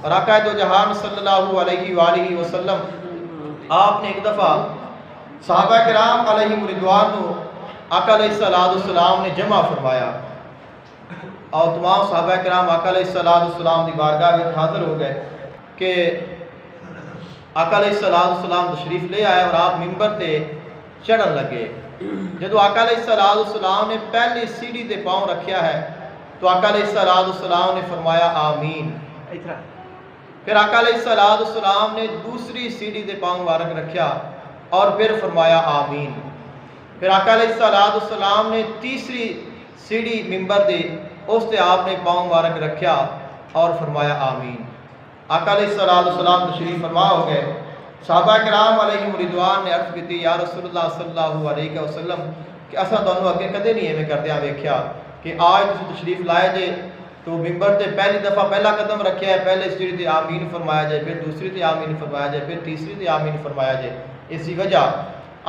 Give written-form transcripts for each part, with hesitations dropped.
اور آقا دو جہان صلی اللہ علیہ وآلہ وسلم آپ نے ایک دفعہ صحابہ کرام علیہم رضوان کو آقا علیہ السلام نے جمع فرمایا اور تمام صحابہ کرام آقا علیہ السلام دی بارگاہ میں حاضر ہو گئے کہ آقا علیہ السلام تشریف لے آئے اور آپ ممبر تے چڑھن لگے۔ جدو آقا علیہ السلام نے پہلی سیڑھی تے پاؤں رکھیا ہے تو آقا علیہ السلام نے فرمایا آمین۔ پھر آقا علیہ السلام نے دوسری سیڑھی تے پاؤں مبارک رکھیا اور پھر فرمایا آمین۔ پھر آقا علیہ السلام نے تیسری سیڑھی ممبر دے اس تے آپ نے پاؤں مبارک رکھیا اور فرمایا آمین۔ آقا علیہ السلام تشریف فرما ہو گئے۔ صحابہ کرام علیہم رضوان نے عرض کی یا رسول اللہ صلی اللہ علیہ وسلم کہ اساں تانوں اگے کدے نہیں ایویں کردیا ویکھیا کہ آج تسی تشریف لائے جے تو ممبر تے پہلی دفعہ پہلا قدم رکھیا ہے، پہلے سیڑھی تے آمین فرمایا جائے، پھر دوسری تے آمین فرمایا جائے، پھر تیسری تے آمین فرمایا جائے۔ اسی وجہ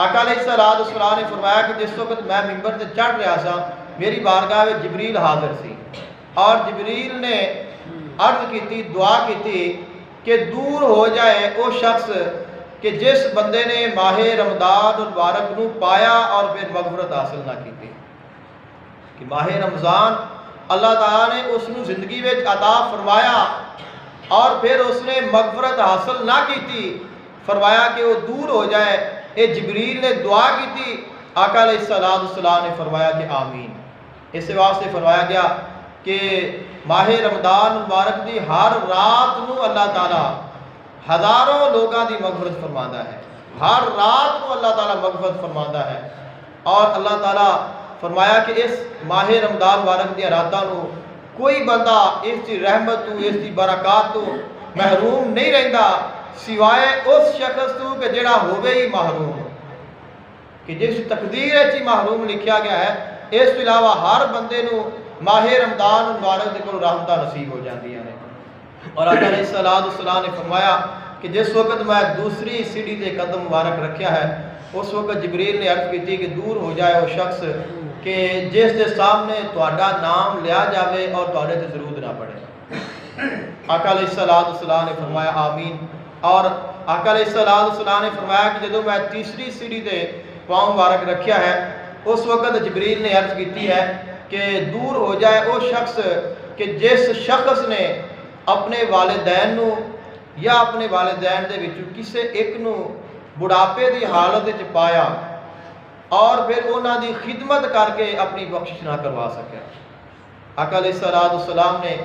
آقا علیہ السلام نے فرمایا کہ جس وقت میں ممبر تے چڑھ رہا سا میری بارگاہ میں جبریل حاضر سی اور جبریل نے عرض کی دعا کی کہ دور ہو جائے وہ شخص کہ جس بندے نے ماہ رمضان المبارک نو پایا اور پھر مغفرت حاصل نہ کی تھی، کہ ماہ رمضان اللہ تعالیٰ نے اس نو زندگی میں عطا فرمایا اور پھر اس نے مغفرت حاصل نہ کی تھی، فرمایا کہ وہ دور ہو جائے۔ اے جبریل نے دعا کی تھی، آقا علیہ السلام نے فرمایا کہ آمین۔ اس واسطے فرمایا گیا کہ ماہ رمضان مبارک دی ہر رات نو اللہ تعالیٰ ہزاروں لوگاں دی مغفرت فرماندا ہے، ہر رات کو اللہ تعالیٰ مغفرت فرماندا ہے۔ اور اللہ تعالیٰ فرمایا کہ اس ماہ رمضان مبارک دی راتاں نو کوئی بندہ اس دی رحمت تو اس دی برکات تو محروم نہیں رہندا سوائے اس شخص تو کہ جڑا ہوے ہی محروم، کہ جس تقدیر وچ محروم لکھیا گیا ہے۔ اس کے علاوہ ہر بندے نو ماہ رمضان مبارک دے کول رحمتاں نصیب ہو جاندیاں نے۔ اور آقا علیہ السلام نے فرمایا کہ جس وقت میں دوسری سیڑھی تے قدم مبارک رکھیا ہے اس وقت جبریل نے عرض کی تھی کہ دور ہو جائے وہ شخص کہ جس دے سامنے تہاڈا نام لیا جاوے اور تہاڈے تے درود نہ پڑھے۔ آقا علیہ السلام نے فرمایا آمین۔ اور آقا علیہ السلام نے فرمایا کہ جدو میں تیسری سیڑھی تے پاؤں مبارک رکھیا ہے اس وقت جبریل نے عرض کی ہے کہ دور ہو جائے وہ شخص کہ جس شخص نے اپنے والدین نو یا اپنے والدین دے وچوں کسے ایک نو بڑھاپے دی حالت وچ پایا اور پھر انہاں دی خدمت کر کے اپنی بخشش نہ کروا سکیا۔ آقا علیہ السلام نے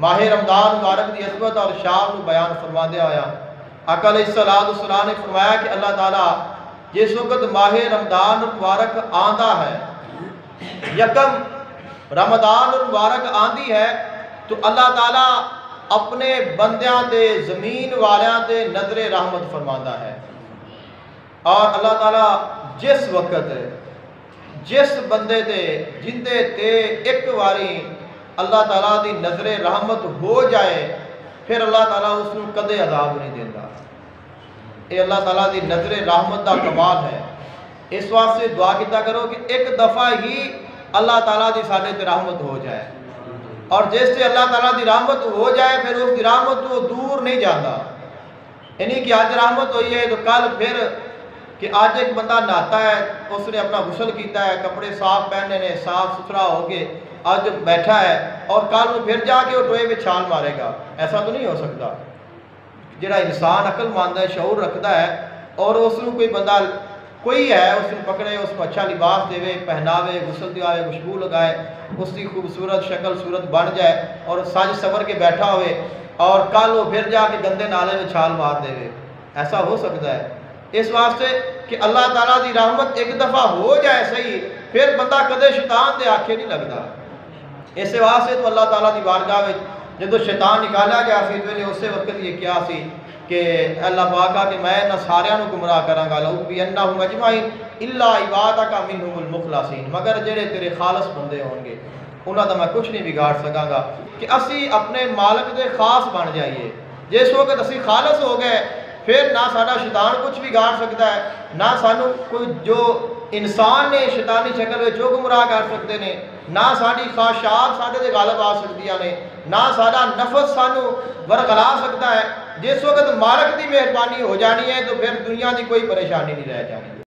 ماہ رمضان مبارک دی عظمت اور شان نو بیان فرماندے ہویا آقا علیہ السلام نے فرمایا کہ اللہ تعالیٰ جس وقت ماہ رمضان مبارک آندا ہے، یکم رمضان مبارک آندی ہے تو اللہ تعالیٰ اپنے بندیاں تے زمین والیاں تے نظر رحمت فرماندا ہے۔ اور اللہ تعالیٰ جس وقت جس بندے تے جندے تے ایک واری اللہ تعالیٰ دی نظر رحمت ہو جائے پھر اللہ تعالیٰ اس کو کدے عذاب نہیں دیتا۔ یہ اللہ تعالیٰ دی نظر رحمت دا کمال ہے۔ اس واسطے دعا کیتا کرو کہ ایک دفعہ ہی اللہ تعالیٰ دی ساڈے تے رحمت ہو جائے، اور جس سے اللہ تعالیٰ دی رحمت ہو جائے پھر اس دی رحمت تو دور نہیں جاتا۔ یعنی کہ آج رحمت ہوئی ہے تو کل پھر کہ آج ایک بندہ نہاتا ہے، اس نے اپنا غسل کیتا ہے، کپڑے صاف پہنے نے، صاف ستھرا ہو کے آج بیٹھا ہے اور کل وہ پھر جا کے وہ ٹوئے میں چھال مارے گا، ایسا تو نہیں ہو سکتا۔ جڑا انسان عقل ماندا ہے، شعور رکھتا ہے اور اس کو کوئی بندہ کوئی ہے اس کو پکڑے، اس کو اچھا لباس دے، پہناوے، غسل دلائے، خوشبو لگائے، اس کی خوبصورت شکل صورت بن جائے اور سج سور کے بیٹھا ہوئے اور کل وہ پھر جا کے گندے نالے میں چھال مار دے، ایسا ہو سکتا ہے؟ اس واسطے کہ اللہ تعالیٰ دی رحمت ایک دفعہ ہو جائے صحیح پھر بندہ کدے شیطان دے آکھے نہیں لگتا۔ اس واسطے تو اللہ تعالیٰ دی بارگاہ میں جدو شیطان نکالا گیا سی تو انہیں اسی وقت یہ کیا سی کہ اللہ پاک کہا کہ میں نہ ساریاں نو گمراہ کراں گا، لَأُغْوِيَنَّهُمْ أَجْمَعِينَ إِلَّا عِبَادَكَ مِنْهُمُ الْمُخْلَصِينَ، مگر جڑے تیرے خالص بندے ہون گے انہاں دا میں کچھ نہیں بگاڑ سکاں گا۔ کہ اسی اپنے مالک دے خاص بن جائیے، جس وقت اسی خالص ہو گئے پھر نہ ساڈا شیطان کچھ بگاڑ سکتا ہے، نہ سانو کوئی جو انسان نے شیطانی شکل میں جو گمراہ کر سکتے ہیں، نہ ساری خواہشات ساڈے تے غالب آ سکدیاں نے، نہ سارا نفس سانو ورغلا سکتا ہے. جس وقت مالک دی مہربانی ہو جانی ہے تو پھر دنیا دی کوئی پریشانی نہیں رہ جانی.